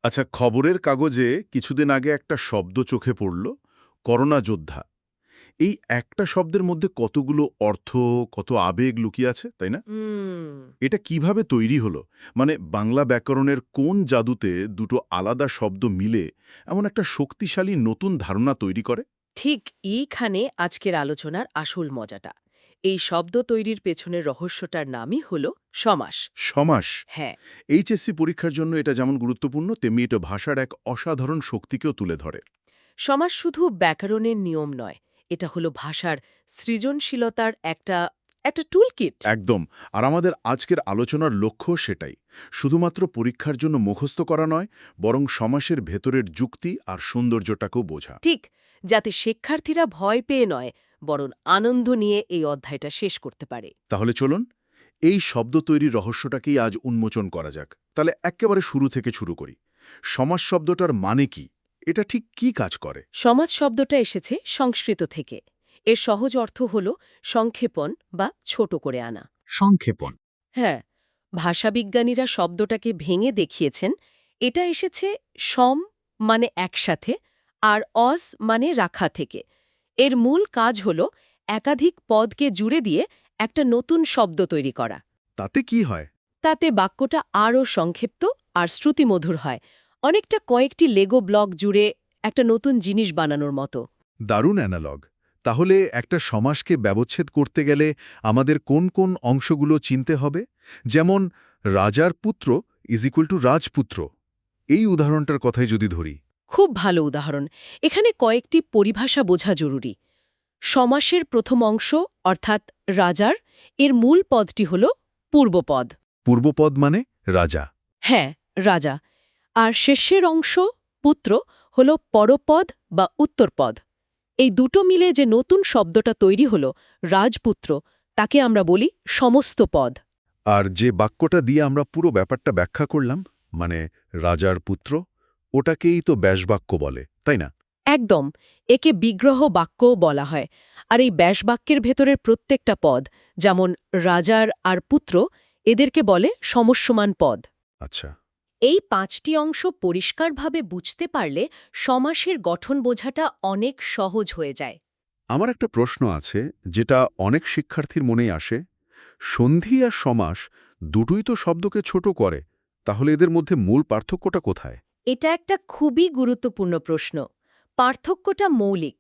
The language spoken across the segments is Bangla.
আচ্ছা, খবরের কাগজে কিছুদিন আগে একটা শব্দ চোখে পড়ল, করোনা যোদ্ধা। এই একটা শব্দের মধ্যে কতগুলো অর্থ, কত আবেগ লুকিয়ে আছে, তাই না? হুম এটা কিভাবে তৈরি হলো? মানে বাংলা ব্যাকরণের কোন জাদুতে দুটো আলাদা শব্দ মিলে এমন একটা শক্তিশালী নতুন ধারণা তৈরি করে? ঠিক এইখানে আজকের আলোচনার আসল মজাটা। এই শব্দ তৈরির পেছনের রহস্যটার নামই হল সমাস। সমাস। হ্যাঁ, এইচএসসি পরীক্ষার জন্য এটা যেমন গুরুত্বপূর্ণ, তেমনি এটা ভাষার এক অসাধারণ শক্তিকেও তুলে ধরে। সমাস শুধু ব্যাকরণের নিয়ম নয়, এটা হলো ভাষার সৃজনশীলতার একটা একটা টুলকিট। একদম। আর আমাদের আজকের আলোচনার লক্ষ্য সেটাই। শুধুমাত্র পরীক্ষার জন্য মুখস্থ করা নয়, বরং সমাসের ভেতরের যুক্তি আর সৌন্দর্যটাকেও বোঝা। ঠিক, যাতে শিক্ষার্থীরা ভয় পেয়ে নয়, বরং আনন্দ নিয়ে এই অধ্যায়টা শেষ করতে পারে। তাহলে চলুন, এই শব্দ তৈরির রহস্যটাকেই আজ উন্মোচন করা যাক। তাহলে একেবারে শুরু থেকে শুরু করি। সমাস শব্দটার মানে কি? এটা ঠিক কি কাজ করে? সমাজ শব্দটা এসেছে সংস্কৃত থেকে। এর সহজ অর্থ হল সংক্ষেপণ বা ছোট করে আনা। সংক্ষেপণ। হ্যাঁ, ভাষাবিজ্ঞানীরা শব্দটাকে ভেঙে দেখিয়েছেন। এটা এসেছে সম মানে একসাথে আর অস মানে রাখা থেকে। এর মূল কাজ হল একাধিক পদকে জুড়ে দিয়ে একটা নতুন শব্দ তৈরি করা। তাতে কি হয়? তাতে বাক্যটা আরও সংক্ষিপ্ত আর শ্রুতিমধুর হয়, অনেকটা কয়েকটি লেগো ব্লক জুড়ে একটা নতুন জিনিস বানানোর মতো। দারুণ অ্যানালগ। তাহলে একটা সমাসকে ব্যবচ্ছেদ করতে গেলে আমাদের কোন কোন অংশগুলো চিনতে হবে? যেমন রাজার পুত্র রাজপুত্র। এই উদাহরণটার কথাই যদি ধরি। খুব ভালো উদাহরণ। এখানে কয়েকটি পরিভাষা বোঝা জরুরি। সমাসের প্রথম অংশ অর্থাৎ রাজার, এর মূল পদটি হল পূর্বপদ। পূর্বপদ মানে রাজা। হ্যাঁ, রাজা। আর শেষের অংশ পুত্র হল পরপদ বা উত্তরপদ। এই দুটো মিলে যে নতুন শব্দটা তৈরি হল রাজপুত্র, তাকে আমরা বলি সমস্ত পদ। আর যে বাক্যটা দিয়ে আমরা পুরো ব্যাপারটা ব্যাখ্যা করলাম, মানে রাজার পুত্র, ওটাকেই তো ব্যাসবাক্য বলে, তাই না? একদম, একে বিগ্রহ বাক্যও বলা হয়। আর এই ব্যাসবাক্যের ভেতরের প্রত্যেকটা পদ, যেমন রাজার আর পুত্র, এদেরকে বলে সমস্যমান পদ। আচ্ছা। এই পাঁচটি অংশ পরিষ্কারভাবে বুঝতে পারলে সমাসের গঠন বোঝাটা অনেক সহজ হয়ে যায়। আমার একটা প্রশ্ন আছে, যেটা অনেক শিক্ষার্থীর মনেই আসে। সন্ধি আর সমাস দুটোই তো শব্দকে ছোট করে, তাহলে এদের মধ্যে মূল পার্থক্যটা কোথায়? এটা একটা খুবই গুরুত্বপূর্ণ প্রশ্ন। পার্থক্যটা মৌলিক।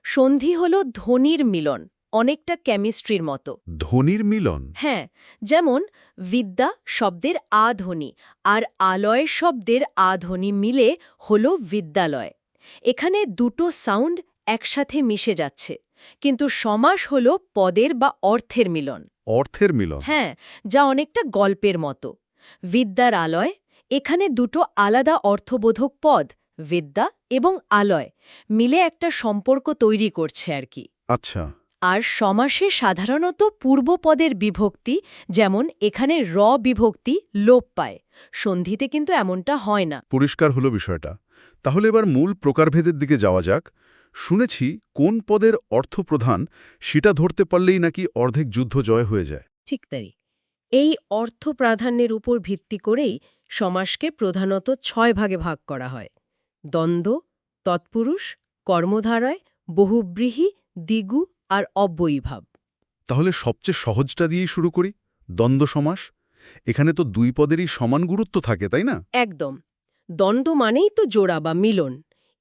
সন্ধি হল ধ্বনির মিলন, অনেকটা কেমিস্ট্রির মতো। ধ্বনির মিলন? হ্যাঁ, যেমন বিদ্যা শব্দের আ ধ্বনি আর আলয় শব্দের আ ধ্বনি মিলে হল বিদ্যালয়। এখানে দুটো সাউন্ড একসাথে মিশে যাচ্ছে, কিন্তু সমাস হল পদের বা অর্থের মিলন। অর্থের মিলন? হ্যাঁ, যা অনেকটা গল্পের মতো। বিদ্যার আলয়, এখানে দুটো আলাদা অর্থবোধক পদ, বিদ্যা এবং আলয়, মিলে একটা সম্পর্ক তৈরি করছে আর কি। আচ্ছা। আর সমাসে সাধারণত পূর্বপদের বিভক্তি, যেমন এখানে র বিভক্তি, লোপ পায়। সন্ধিতে কিন্তু এমনটা হয় না। পরিষ্কার হলো বিষয়টা। তাহলে এবার মূল প্রকারভেদের দিকে যাওয়া যাক। শুনেছি কোন পদের অর্থ প্রধান সেটা ধরতে পারলেই নাকি অর্ধেক যুদ্ধ জয় হয়ে যায়। ঠিক তাই। এই অর্থ প্রাধান্যের উপর ভিত্তি করেই সমাসকে প্রধানত ৬ ভাগে ভাগ করা হয়: দ্বন্দ্ব, তৎপুরুষ, কর্মধারয়, বহুব্রীহি, দ্বিগু আর অব্যয়ীভাব। তাহলে সবচেয়ে সহজটা দিয়েই শুরু করি, দ্বন্দ্ব সমাস। এখানে তো দুই পদেরই সমান গুরুত্ব থাকে, তাই না? একদম। দ্বন্দ্ব মানেই তো জোড়া বা মিলন।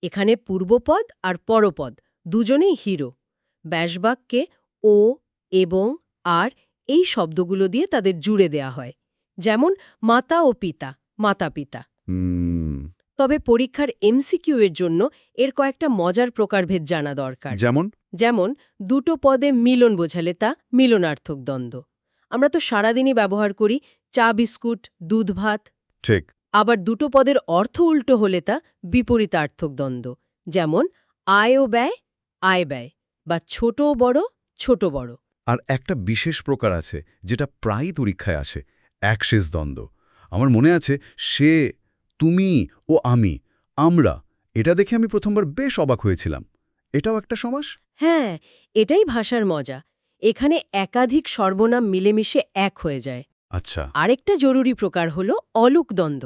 এখানে পূর্বপদ আর পরপদ দুজনেই হিরো। ব্যাসবাক্যে ও, এবং, আর এই শব্দগুলো দিয়ে তাদের জুড়ে দেয়া হয়। যেমন মাতা ও পিতা, মাতা পিতা। হুম। তবে পরীক্ষার এমসিকিউ এর জন্য এর কয়েকটা মজার প্রকারভেদ জানা দরকার। যেমন? যেমন দুটো পদে মিলন বোঝালে তা মিলনার্থক দ্বন্দ্ব। আমরা তো সারাদিনই ব্যবহার করি চা বিস্কুট, দুধ ভাত। ঠিক। আবার দুটো পদের অর্থ উল্টো হলে তা বিপরীতার্থক দ্বন্দ্ব। যেমন আয় ও ব্যয়, আয় ব্যয়, বা ছোট ও বড়, ছোট বড়। আর একটা বিশেষ প্রকার আছে যেটা প্রায়ই পরীক্ষায় আসে, একশেষ দ্বন্দ্ব। আমার মনে আছে, সে, তুমি ও আমি, আমরা। এটা দেখে আমি প্রথমবার বেশ অবাক হয়েছিলাম। এটাও একটা সমাস? হ্যাঁ, এটাই ভাষার মজা। এখানে একাধিক সর্বনাম মিলেমিশে এক হয়ে যায়। আচ্ছা। আরেকটা জরুরি প্রকার হল অলুক দ্বন্দ্ব।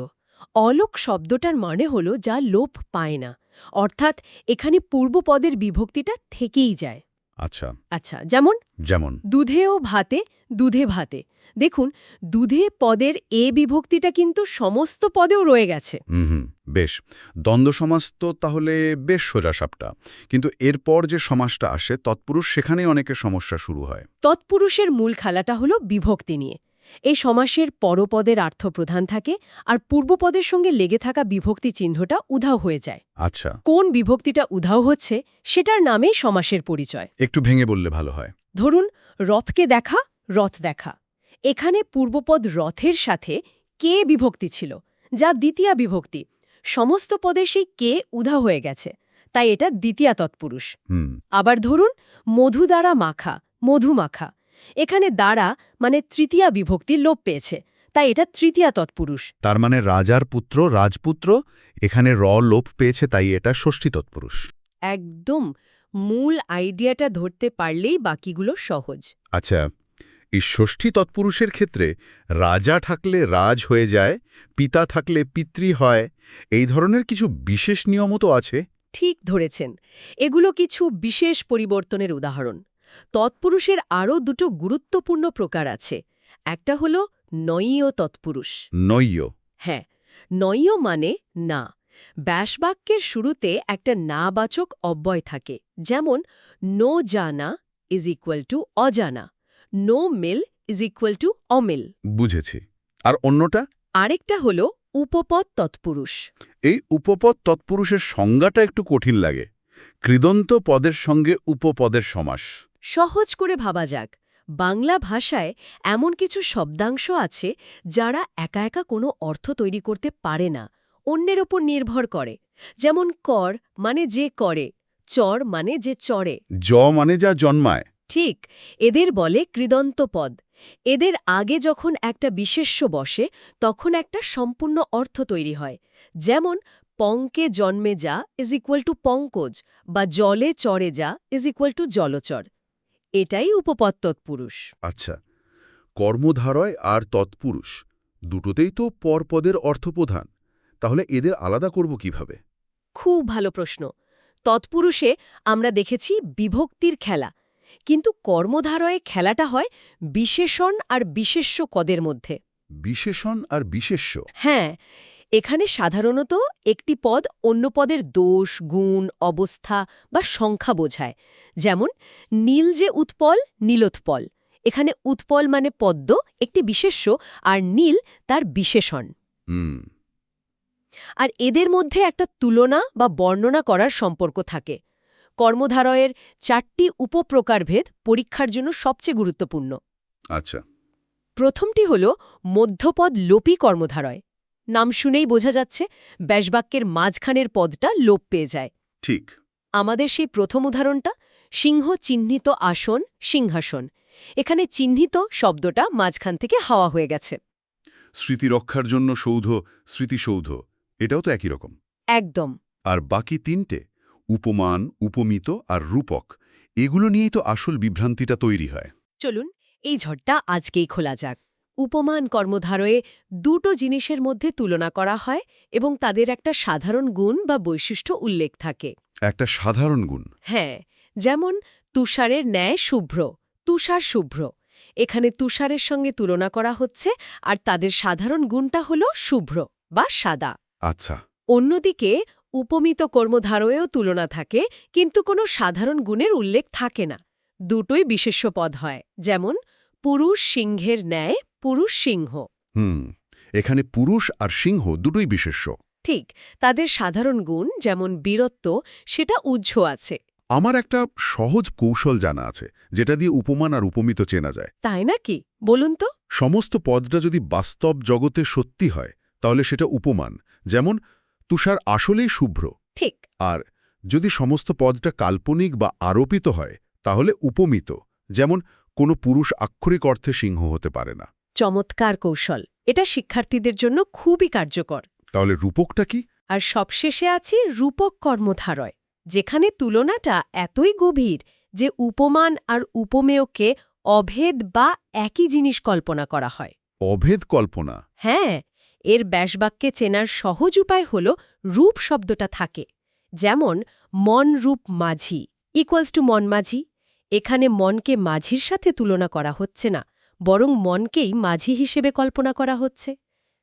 অলোক শব্দটার মানে হলো যা লোপ পায় না, অর্থাৎ এখানে পূর্বপদের বিভক্তিটা থেকেই যায়। আচ্ছা, আচ্ছা, যেমন যেমন দুধে ও ভাতে, দুধে ভাতে। দেখুন, দুধে পদের এ বিভক্তিটা কিন্তু সমস্ত পদেও রয়ে গেছে। হুম, বেশ। দ্বন্দ্ব সমাস তো তাহলে বেশ সোজাসাপটা, কিন্তু এরপর যে সমাসটা আসে তৎপুরুষ, সেখানেই অনেকের সমস্যা শুরু হয়। তৎপুরুষের মূল খেলাটা হলো বিভক্তি নিয়ে। এই সমাসের পরপদের অর্থ প্রধান থাকে, আর পূর্বপদের সঙ্গে লেগে থাকা বিভক্তি চিহ্নটা উধাও হয়ে যায়। আচ্ছা, কোন বিভক্তিটা উধাও হচ্ছে সেটার নামেই সমাসের পরিচয়। একটু ভেঙে বললে ভালো হয়। ধরুন, রথকে দেখা, রথ দেখা। এখানে পূর্বপদ রথের সাথে কে বিভক্তি ছিল, যা দ্বিতীয়া বিভক্তি। সমস্ত পদে সেই কে উধাও হয়ে গেছে, তাই এটা দ্বিতীয়া তৎপুরুষ। হুম, আবার ধরুন, মধু দ্বারা মাখা, মধু মাখা। এখানে দ্বারা মানে তৃতীয়া বিভক্তি লোপ পেয়েছে, তাই এটা তৃতীয়া তৎপুরুষ। তার মানে রাজার পুত্র রাজপুত্র, এখানে লোপ পেয়েছে, তাই এটা ষষ্ঠী তৎপুরুষ। একদম মূল আইডিয়াটা ধরতে পারলেই বাকিগুলো সহজ। আচ্ছা, এই ষষ্ঠী তৎপুরুষের ক্ষেত্রে রাজা থাকলে রাজ হয়ে যায়, পিতা থাকলে পিতৃ হয়, এই ধরনের কিছু বিশেষ নিয়মও তো আছে। ঠিক ধরেছেন, এগুলো কিছু বিশেষ পরিবর্তনের উদাহরণ। তৎপুরুষের আরও দুটো গুরুত্বপূর্ণ প্রকার আছে। একটা হলো নয়ীয় তৎপুরুষ। নৈয়। হ্যাঁ, নয়ীয় মানে না। ব্যাসবাক্যের শুরুতে একটা নাবাচক অব্যয় থাকে, যেমন নো জানা ইজ ইকুয়াল টু অজানা, নো মিল ইজ ইকুয়াল টু অমিল। বুঝেছি। আর অন্যটা? আরেকটা হলো উপপদ তৎপুরুষ। এই উপপদ তৎপুরুষের সংজ্ঞাটা একটু কঠিন লাগে। কৃদন্ত পদের সঙ্গে উপপদের সমাস। সহজ করে ভাবা যাক, বাংলা ভাষায় এমন কিছু শব্দাংশ আছে যারা একা একা কোনো অর্থ তৈরি করতে পারে না, অন্যের ওপর নির্ভর করে। যেমন কর মানে যে করে, চর মানে যে চড়ে। মানে যা জন্মায়। ঠিক, এদের বলে কৃদন্ত পদ। এদের আগে যখন একটা বিশেষ্য বসে, তখন একটা সম্পূর্ণ অর্থ তৈরি হয়। যেমন পঙ্কে জন্মে যা ইজ ইকুয়াল টু পঙ্কজ, বা জলে চড়ে যা ইজ ইকুয়াল টু জলচর। এটাই উপপদ তৎপুরুষ। আচ্ছা, কর্মধারয় আর তৎপুরুষ দুটোতেই তো পরপদের অর্থপ্রধান, তাহলে এদের আলাদা করব কিভাবে? খুব ভালো প্রশ্ন। তৎপুরুষে আমরা দেখেছি বিভক্তির খেলা, কিন্তু কর্মধারয়ে খেলাটা হয় বিশেষণ আর বিশেষ্য কদের মধ্যে। বিশেষণ আর বিশেষ্য? হ্যাঁ, এখানে সাধারণত একটি পদ অন্য পদের দোষ, গুণ, অবস্থা বা সংখ্যা বোঝায়। যেমন নীল যে উৎপল, নীলোৎপল। এখানে উৎপল মানে পদ্ম, একটি বিশেষ্য, আর নীল তার বিশেষণ। হুম, আর এদের মধ্যে একটা তুলনা বা বর্ণনা করার সম্পর্ক থাকে। কর্মধারয়ের 4টি উপপ্রকারভেদ পরীক্ষার জন্য সবচেয়ে গুরুত্বপূর্ণ। আচ্ছা, প্রথমটি হল মধ্যপদ লোপী কর্মধারয়। নাম শুনেই বোঝা যাচ্ছে, ব্যাসবাক্যের মাঝখানের পদটা লোপ পেয়ে যায়। ঠিক। আমাদের সেই প্রথম উদাহরণটা, সিংহ চিহ্নিত আসন, সিংহাসন। এখানে চিহ্নিত শব্দটা মাঝখান থেকে হাওয়া হয়ে গেছে। স্মৃতি রক্ষার জন্য সৌধ, স্মৃতিসৌধ, এটাও তো একই রকম। একদম। আর বাকি তিনটে, উপমান, উপমিত আর রূপক, এগুলো নিয়েই তো আসল বিভ্রান্তিটা তৈরি হয়। চলুন এই ঝড়টা আজকেই খোলা যাক। উপমান কর্মধারয়ে দুটো জিনিসের মধ্যে তুলনা করা হয় এবং তাদের একটা সাধারণ গুণ বা বৈশিষ্ট্য উল্লেখ থাকে। একটা সাধারণ গুণ? হ্যাঁ, যেমন তুষারের ন্যায় শুভ্র, তুষার শুভ্র। এখানে তুষারের সঙ্গে তুলনা করা হচ্ছে, আর তাদের সাধারণ গুণটা হল শুভ্র বা সাদা। আচ্ছা। অন্যদিকে উপমিত কর্মধারয়েও তুলনা থাকে, কিন্তু কোনো সাধারণ গুণের উল্লেখ থাকে না। দুটোই বিশেষ্য পদ হয়, যেমন পুরুষ সিংহের ন্যায় পুরুষ সিংহ। এখানে পুরুষ আর সিংহ দুটোই বিশেষ্য। ঠিক, তাদের সাধারণ গুণ যেমন বীরত্ব, সেটা উজ্জ্ব আছে। আমার একটা সহজ কৌশল জানা আছে, যেটা দিয়ে উপমান আর উপমিত চেনা যায়। তাই নাকি? বলুন তো। সমস্ত পদটা যদি বাস্তব জগতে সত্যি হয়, তাহলে সেটা উপমান। যেমন তুষার আসলেই শুভ্র। ঠিক। আর যদি সমস্ত পদটা কাল্পনিক বা আরোপিত হয়, তাহলে উপমিত। যেমন কোনো পুরুষ আক্ষরিক অর্থে সিংহ হতে পারে না। চমৎকার কৌশল, এটা শিক্ষার্থীদের জন্য খুবই কার্যকর। তাহলে রূপকটা কি? আর সবশেষে আছে রূপক কর্মধারয়, যেখানে তুলনাটা এতই গভীর যে উপমান আর উপমেয়কে অভেদ বা একই জিনিস কল্পনা করা হয়। অভেদ কল্পনা? হ্যাঁ, এর ব্যাসবাক্যে চেনার সহজ উপায় হল রূপ শব্দটা থাকে। যেমন মন রূপ মাঝি ইকুয়ালস টু মন মাঝি। এখানে মনকে মাঝির সাথে তুলনা করা হচ্ছে না, বরং মনকেই মাঝি হিসেবে কল্পনা করা হচ্ছে।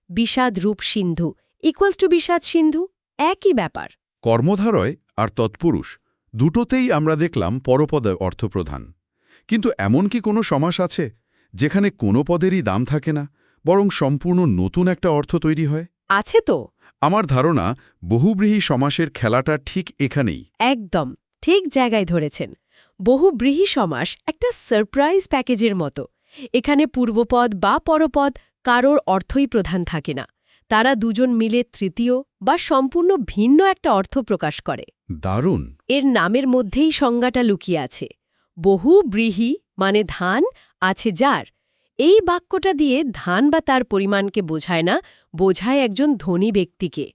বিষাদ রূপ সিন্ধু ইকুয়ালস টু বিষাদ সিন্ধু, একই ব্যাপার। কর্মধারয় আর তৎপুরুষ দুটোতেই আমরা দেখলাম পরপদ অর্থপ্রধান। কিন্তু এমন কি কোনো সমাস আছে যেখানে কোনো পদেরই দাম থাকে না, বরং সম্পূর্ণ নতুন একটা অর্থ তৈরি হয়? আছে তো। আমার ধারণা বহুব্রীহি সমাসের খেলাটা ঠিক এখানেই। একদম ঠিক জায়গায় ধরেছেন। বহুব্রীহি সমাস একটা সারপ্রাইজ প্যাকেজের মতো। এখানে পূর্বপদ বা পরপদ কারোর অর্থই প্রধান থাকে না, তারা দুজন মিলে তৃতীয় বা সম্পূর্ণ ভিন্ন একটা অর্থ প্রকাশ করে। দারুণ। এর নামের মধ্যেই সংজ্ঞাটা লুকিয়ে আছে। বহুব্রীহি মানে ধান আছে যার। এই বাক্যটা দিয়ে ধান বা তার পরিমাণকে বোঝায় না, বোঝায় একজন ধনী ব্যক্তিকে।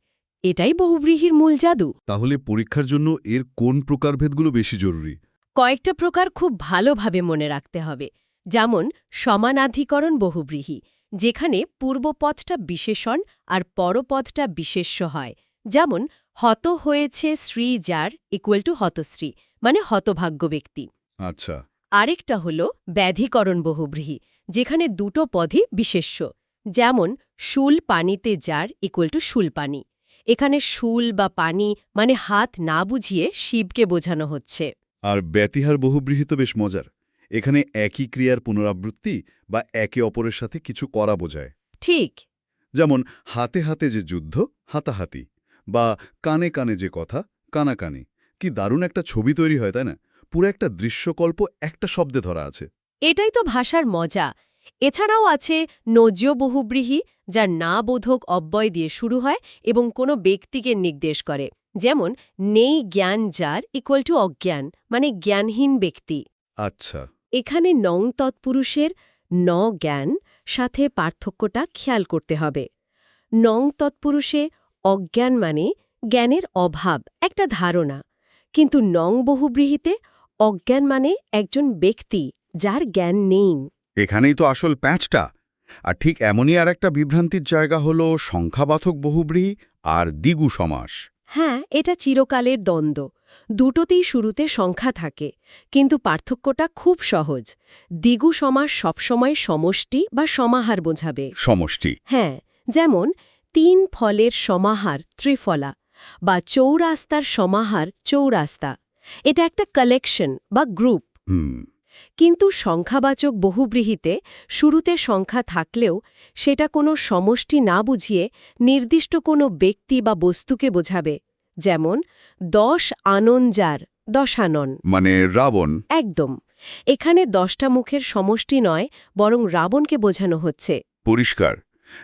এটাই বহুব্রীহির মূল জাদু। তাহলে পরীক্ষার জন্য এর কোন প্রকারভেদগুলো বেশি জরুরি? কয়েকটা প্রকার খুব ভালোভাবে মনে রাখতে হবে। যেমন সমানাধিকরণ বহুব্রীহি, যেখানে পূর্বপদটা বিশেষণ আর পরপদটা বিশেষ্য হয়। যেমন হত হয়েছে শ্রী যার ইকুয়াল টু হতশ্রী, মানে হতভাগ্য ব্যক্তি। আচ্ছা। আরেকটা হল ব্যাধিকরণ বহুব্রীহি, যেখানে দুটো পদই বিশেষ্য। যেমন শুল পানিতে যার ইকুয়াল টু শুলপানি। এখানে শুল বা পানি মানে হাত না বুঝিয়ে শিবকে বোঝানো হচ্ছে। আর ব্যতিহার বহুব্রীহি তো বেশ মজার। এখানে একই ক্রিয়ার পুনরাবৃত্তি বা একে অপরের সাথে কিছু করা বোঝায়। ঠিক। যেমন হাতে হাতে যে যুদ্ধ, হাতাহাতি, বা কানে কানে যে কথা, কানাকানি। কি দারুণ একটা ছবি তৈরি হয়, তাই না? পুরো একটা দৃশ্যকল্প একটা শব্দে ধরা আছে। এটাই তো ভাষার মজা। এছাড়াও আছে নজ্য বহুব্রীহি, যা না বোধক অব্যয় দিয়ে শুরু হয় এবং কোনো ব্যক্তিকে নির্দেশ করে। যেমন নেই জ্ঞান যার ইকুয়াল টু অজ্ঞান, মানে জ্ঞানহীন ব্যক্তি। আচ্ছা। এখানে নং তৎপুরুষের ন জ্ঞান সাথে পার্থক্যটা খেয়াল করতে হবে। নং তৎপুরুষে অজ্ঞান মানে জ্ঞানের অভাব, একটা ধারণা। কিন্তু নং বহুব্রীহিতে অজ্ঞান মানে একজন ব্যক্তি যার জ্ঞান নেই। এখানেই তো আসল প্যাঁচটা। আর ঠিক এমনই আর একটা বিভ্রান্তির জায়গা হলো সংখ্যাবাচক বহুব্রীহি আর দ্বিগু সমাস। হ্যাঁ, এটা চিরকালের দ্বন্দ্ব। দুটোতেই শুরুতে সংখ্যা থাকে, কিন্তু পার্থক্যটা খুব সহজ। দ্বিগু সমাস সবসময় সমষ্টি বা সমাহার বোঝাবে। সমষ্টি। হ্যাঁ, যেমন ৩ ফলের সমাহার ত্রিফলা, বা চৌরাস্তার সমাহার চৌরাস্তা। এটা একটা কালেকশন বা গ্রুপ। কিন্তু সংখ্যাবাচক বহুব্রীহিতে শুরুতে সংখ্যা থাকলেও সেটা কোনো সমষ্টি না বুঝিয়ে নির্দিষ্ট কোনো ব্যক্তি বা বস্তুকে বোঝাবে। যেমন ১০ আনন যার, দশানন, মানে রাবণ। একদম। এখানে ১০টা মুখের সমষ্টি নয়, বরং রাবণকে বোঝানো হচ্ছে। পরিষ্কার।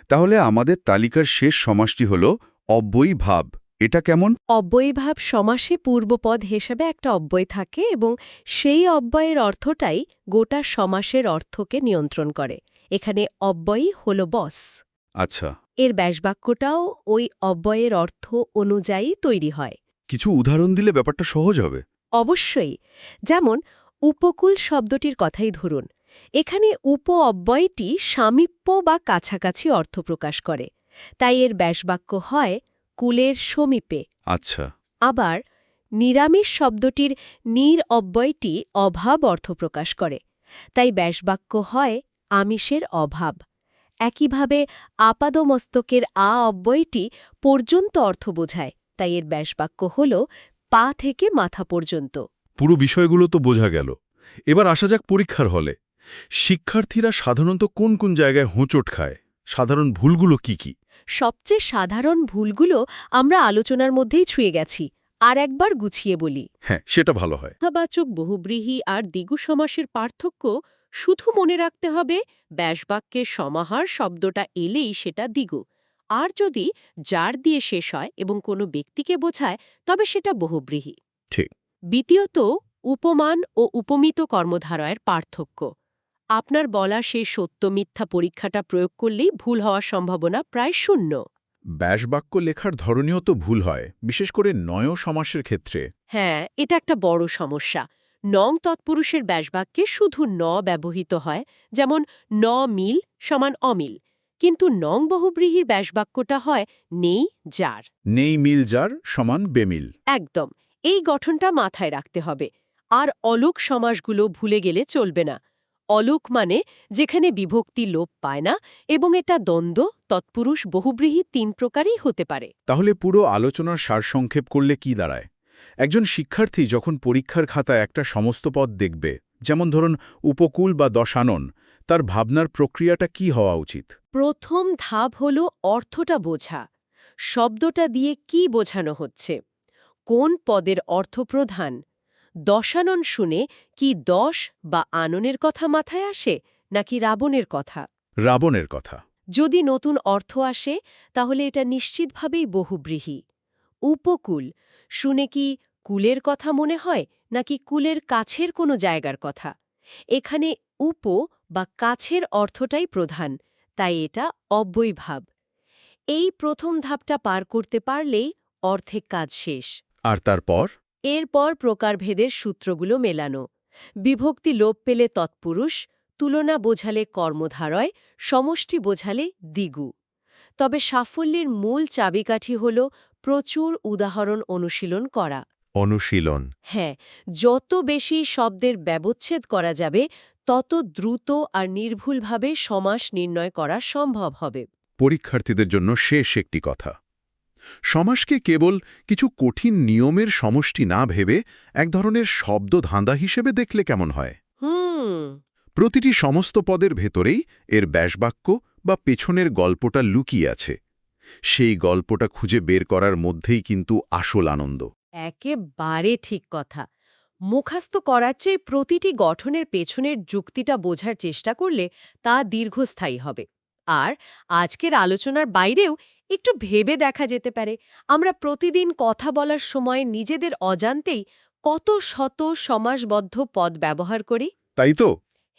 তাহলে আমাদের তালিকার শেষ সমাসটি হল অব্যয়ী ভাব। এটা কেমন? অব্যয়ীভাব সমাসে পূর্বপদ হিসেবে একটা অব্যয় থাকে এবং সেই অব্যয়ের অর্থটাই গোটা সমাসের অর্থকে নিয়ন্ত্রণ করে। এখানে অব্যয়ী হল বস। আচ্ছা। এর ব্যাসবাক্যটাও ওই অব্যয়ের অর্থ অনুযায়ী তৈরি হয়। কিছু উদাহরণ দিলে ব্যাপারটা সহজ হবে। অবশ্যই। যেমন উপকূল শব্দটির কথাই ধরুন। এখানে উপ অব্যয়টি সামীপ্য বা কাছাকাছি অর্থ প্রকাশ করে, তাই এর ব্যাসবাক্য হয় কুলের সমীপে। আচ্ছা। আবার নিরামিষ শব্দটির নির অব্যয়টি অভাব অর্থ প্রকাশ করে, তাই ব্যাসবাক্য হয় আমিষের অভাব। একইভাবে আপাদমস্তকের আ অব্যয়টি পর্যন্ত অর্থ বোঝায়, তাই এর ব্যাসবাক্য হল পা থেকে মাথা পর্যন্ত। পুরো বিষয়গুলো তো বোঝা গেল। এবার আসা যাক পরীক্ষার হলে। শিক্ষার্থীরা সাধারণত কোন কোন জায়গায় হোঁচট খায়? সাধারণ ভুলগুলো কি কি? সবচেয়ে সাধারণ ভুলগুলো আমরা আলোচনার মধ্যেই ছুঁয়ে গেছি। আর একবার গুছিয়ে বলি। হ্যাঁ, সেটা ভালো হয়। সংখ্যাবাচক বহুব্রীহি আর দ্বিগু সমাসের পার্থক্য শুধু মনে রাখতে হবে, ব্যাসবাক্যের সমাহার শব্দটা এলেই সেটা দ্বিগু, আর যদি যার দিয়ে শেষ হয় এবং কোনো ব্যক্তিকে বোঝায় তবে সেটা বহুব্রীহি। ঠিক। দ্বিতীয়ত, উপমান ও উপমিত কর্মধারয়ের পার্থক্য। আপনার বলা সেই সত্য মিথ্যা পরীক্ষাটা প্রয়োগ করলেই ভুল হওয়ার সম্ভাবনা প্রায় শূন্য। ব্যাসবাক্য লেখার ধরনীয় তো ভুল হয়, বিশেষ করে নয় সমাসের ক্ষেত্রে। হ্যাঁ, এটা একটা বড় সমস্যা। নং তৎপুরুষের ব্যাসবাক্যে শুধু ন ব্যবহৃত হয়, যেমন ন মিল সমান অমিল, কিন্তু নং বহুব্রীহির ব্যাসবাক্যটা হয় নেই যার। নেই মিল যার সমান বেমিল। একদম, এই গঠনটা মাথায় রাখতে হবে। আর অলোক সমাসগুলো ভুলে গেলে চলবে না। অলোক মানে যেখানে বিভক্তি লোপ পায় না এবং এটা দ্বন্দ্ব, তৎপুরুষ, বহুব্রীহি ৩ প্রকারই হতে পারে। তাহলে পুরো আলোচনার সারসংক্ষেপ করলে কি দাঁড়ায়? একজন শিক্ষার্থী যখন পরীক্ষার খাতায় একটা সমস্ত পদ দেখবে, যেমন ধরুন উপকূল বা দশানন, তার ভাবনার প্রক্রিয়াটা কি হওয়া উচিত? প্রথম ধাপ হল অর্থটা বোঝা। শব্দটা দিয়ে কি বোঝানো হচ্ছে? কোন পদের অর্থ প্রধান? দশানন শুনে কি দশ বা আননের কথা মাথায় আসে, নাকি রাবণের কথা? রাবণের কথা। যদি নতুন অর্থ আসে তাহলে এটা নিশ্চিতভাবেই বহুব্রীহি। উপকূল শুনে কি কুলের কথা মনে হয়, নাকি কুলের কাছের কোনো জায়গার কথা? এখানে উপ বা কাছের অর্থটাই প্রধান, তাই এটা অব্যয়ভাব। এই প্রথম ধাপটা পার করতে পারলেই অর্ধেক কাজ শেষ। আর তারপর? এরপর প্রকারভেদের সূত্রগুলো মেলানো। বিভক্তি লোপ পেলে তৎপুরুষ, তুলনা বোঝালে কর্মধারয়, সমষ্টি বোঝালে দ্বিগু। তবে সাফল্যের মূল চাবিকাঠি হল প্রচুর উদাহরণ অনুশীলন করা। অনুশীলন। হ্যাঁ, যত বেশি শব্দের ব্যবচ্ছেদ করা যাবে তত দ্রুত আর নির্ভুলভাবে সমাস নির্ণয় করা সম্ভব হবে। পরীক্ষার্থীদের জন্য শেষ একটি কথা। সমাসকে কেবল কিছু কঠিন নিয়মের সমষ্টি না ভেবে এক ধরনের শব্দ ধাঁধা হিসেবে দেখলে কেমন হয়? প্রতিটি সমস্ত পদের ভেতরেই এর ব্যাসবাক্য বা পেছনের গল্পটা লুকিয়ে আছে। সেই গল্পটা খুঁজে বের করার মধ্যেই কিন্তু আসল আনন্দ। একেবারে ঠিক কথা। মুখস্থ করার চেয়ে প্রতিটি গঠনের পেছনের যুক্তিটা বোঝার চেষ্টা করলে তা দীর্ঘস্থায়ী হবে। আর আজকের আলোচনার বাইরেও একটু ভেবে দেখা যেতে পারে, আমরা প্রতিদিন কথা বলার সময় নিজেদের অজান্তেই কত শত সমাসবদ্ধ পদ ব্যবহার করি। তাই তো।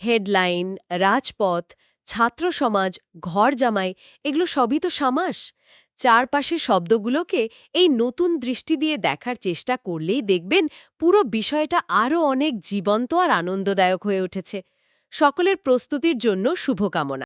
হেডলাইন, রাজপথ, ছাত্র সমাজ, ঘর জামাই, এগুলো সবই তো সমাস। চারপাশে শব্দগুলোকে এই নতুন দৃষ্টি দিয়ে দেখার চেষ্টা করলেই দেখবেন পুরো বিষয়টা আরও অনেক জীবন্ত আর আনন্দদায়ক হয়ে উঠেছে। সকলের প্রস্তুতির জন্য শুভকামনা।